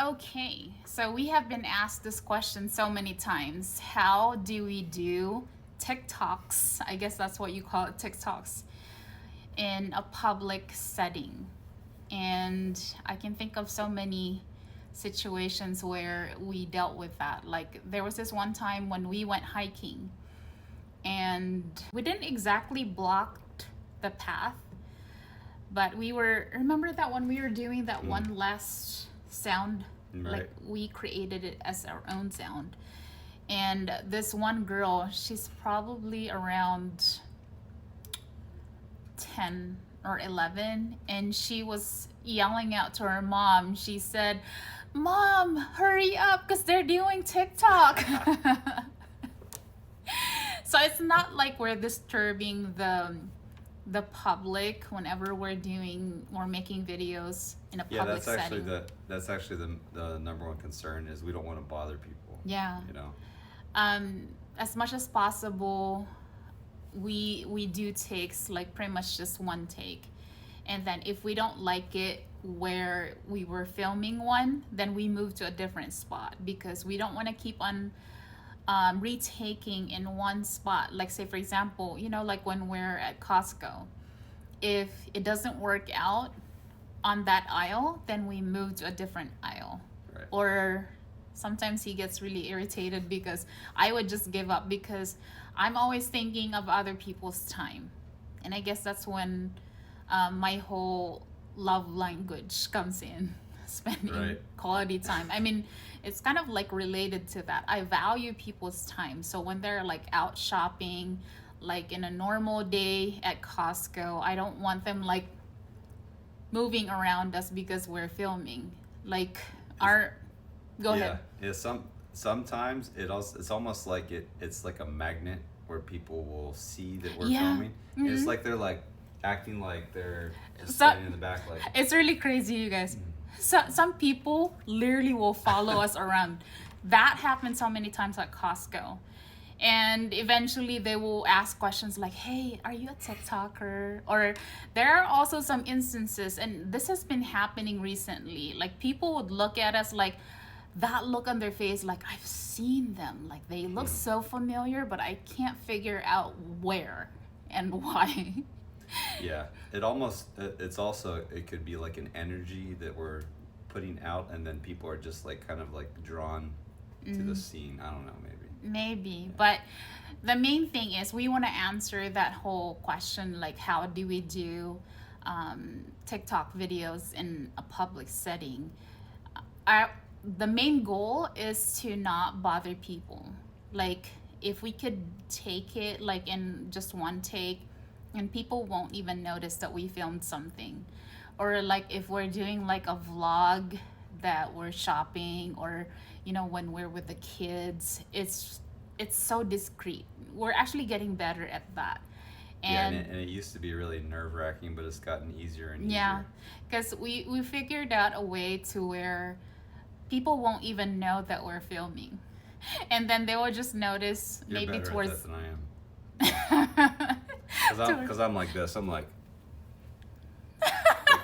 Okay, so we have been asked this question so many times. How do we do TikToks? I guess that's what you call it, TikToks, in a public setting. And I can think of so many situations where we dealt with that. Like, there was this one time when we went hiking and we didn't exactly block the path, but remember that when we were doing that one last sound, Right. like we created it as our own sound. And this one girl, she's probably around 10 or 11, and she was yelling out to her mom. She said, "Mom, hurry up because they're doing TikTok." So it's not like we're disturbing the public whenever we're making videos in a Yeah, public setting. that's actually the number one concern is we don't want to bother people. Yeah. You know. As much as possible, we do takes like pretty much just one take, and then if we don't like it where we were filming one, then we move to a different spot because we don't want to keep on retaking in one spot. Like, say for example, like when we're at Costco, if it doesn't work out on that aisle, then we move to a different aisle. Right. Or sometimes he gets really irritated because I would just give up because I'm always thinking of other people's time. And I guess that's when my whole love language comes in, spending Right. quality time. I mean, it's kind of like related to that. I value people's time. So when they're like out shopping, like in a normal day at Costco, I don't want them like moving around us because we're filming. Like our go yeah. ahead. Yeah. Sometimes it's almost like it's like a magnet where people will see that we're Yeah. filming. It's like they're like acting like they're just So- standing in the back like. It's really crazy, you guys. So, some people literally will follow us around. That happens so many times at Costco. And eventually they will ask questions like, "Hey, are you a TikToker?" Or there are also some instances, and this has been happening recently. Like, people would look at us like that look on their face, like, I've seen them. Like, they look so familiar, but I can't figure out where and why. Yeah, it could be like an energy that we're putting out, and then people are just like kind of like drawn to the scene. I don't know, maybe. Maybe, but the main thing is we want to answer that whole question, like how do we do TikTok videos in a public setting. The main goal is to not bother people. Like, if we could take it like in just one take, and people won't even notice that we filmed something. Or like if we're doing like a vlog that we're shopping, or when we're with the kids, it's so discreet. We're actually getting better at that. And it used to be really nerve-wracking, but it's gotten easier and easier. Yeah, because we figured out a way to where people won't even know that we're filming, and then they will just notice. You're maybe better towards at that than I am. Because I'm like this. I'm like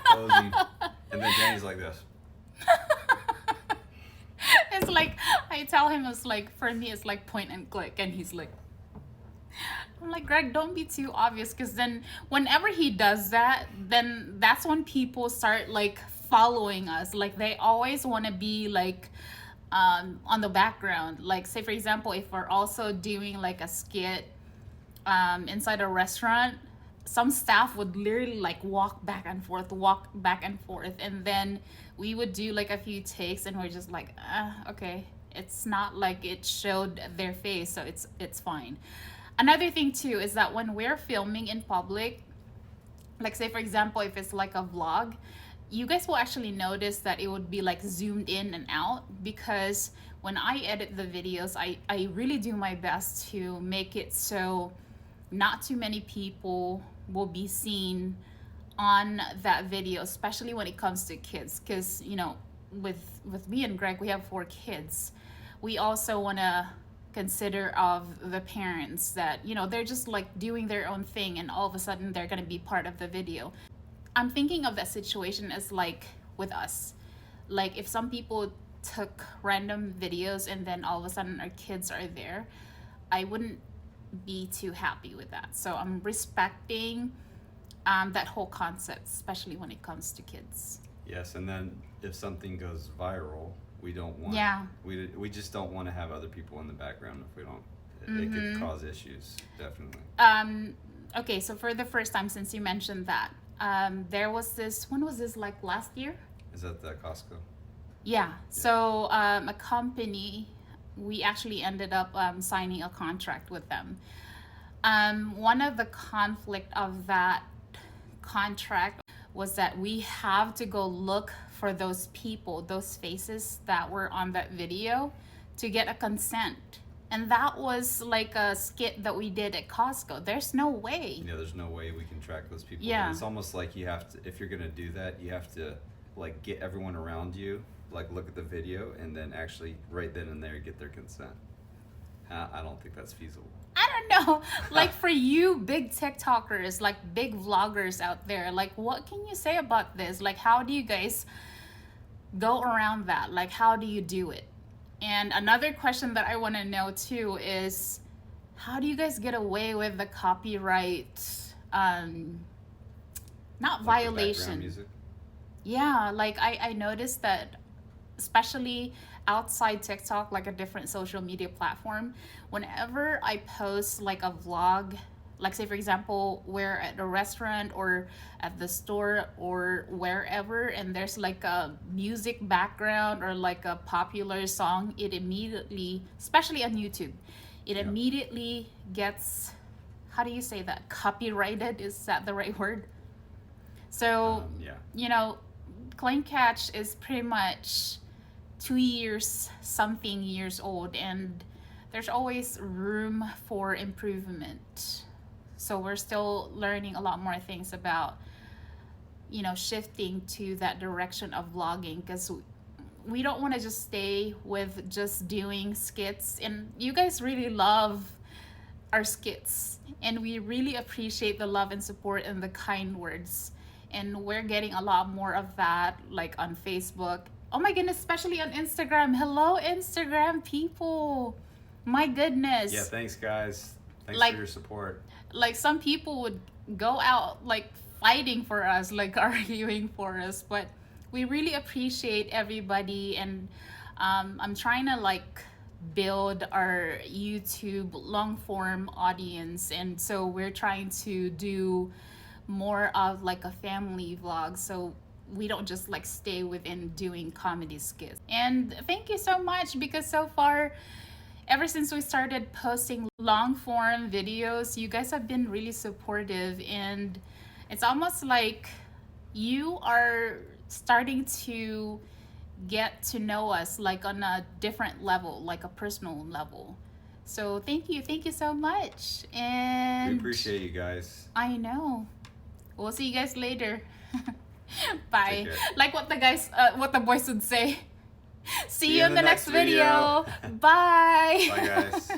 posing, and then Danny's like this. It's like I tell him, it's like, for me it's like point and click, and he's like, I'm like, Greg, don't be too obvious, because then whenever he does that, then that's when people start like following us. Like, they always want to be like on the background. Like, say for example, if we're also doing like a skit inside a restaurant, some staff would literally like walk back and forth, and then we would do like a few takes, and we're just like, okay, it's not like it showed their face, so it's fine. Another thing too is that when we're filming in public, like say for example, if it's like a vlog, you guys will actually notice that it would be like zoomed in and out, because when I edit the videos, I really do my best to make it so not too many people will be seen on that video, especially when it comes to kids, because with me and Greg, we have 4 kids. We also want to consider of the parents that they're just like doing their own thing, and all of a sudden they're going to be part of the video. I'm thinking of that situation as like with us. Like, if some people took random videos and then all of a sudden our kids are there, I wouldn't be too happy with that. So I'm respecting that whole concept, especially when it comes to kids. Yes, and then if something goes viral, we don't want. Yeah. We just don't want to have other people in the background if we don't. It could cause issues, definitely. Okay, so for the first time, since you mentioned that, there was this. When was this? Like last year? Is that the Costco? Yeah. So a company, we actually ended up signing a contract with them. One of the conflict of that contract was that we have to go look for those people, those faces that were on that video to get a consent. And that was like a skit that we did at Costco. There's no way. Yeah, there's no way we can track those people. Yeah. And it's almost like you have to, if you're gonna do that, you have to like get everyone around you, like look at the video, and then actually right then and there get their consent. I don't think that's feasible. I don't know. Like for you big TikTokers, like big vloggers out there, like what can you say about this? Like how do you guys go around that? Like how do you do it? And another question that I want to know too is how do you guys get away with the copyright not Like the background violation? music. Yeah, like I noticed that especially outside TikTok, like a different social media platform, whenever I post like a vlog, like say for example, we're at a restaurant or at the store or wherever, and there's like a music background or like a popular song, it immediately, especially on YouTube, it immediately gets, how do you say that? Copyrighted? Is that the right word? So, Yeah. you know, Claim Catch is pretty much 2 years something years old, and there's always room for improvement. So we're still learning a lot more things about, you know, shifting to that direction of vlogging, because we don't want to just stay with just doing skits. And you guys really love our skits, and we really appreciate the love and support and the kind words, and we're getting a lot more of that, like on Facebook. Oh my goodness, especially on Instagram. Hello Instagram people, my goodness. Yeah, thanks guys. Thanks Like- for your support. Like some people would go out like fighting for us, like arguing for us, but we really appreciate everybody. And I'm trying to like build our YouTube long form audience, and so we're trying to do more of like a family vlog, so we don't just like stay within doing comedy skits. And thank you so much, because so far, ever since we started posting long form videos, you guys have been really supportive, and it's almost like you are starting to get to know us like on a different level, like a personal level. So thank you so much. And We appreciate you guys. I know. We'll see you guys later. Bye. Take care. Like what the boys would say. See you you in the next video. Bye. Bye guys.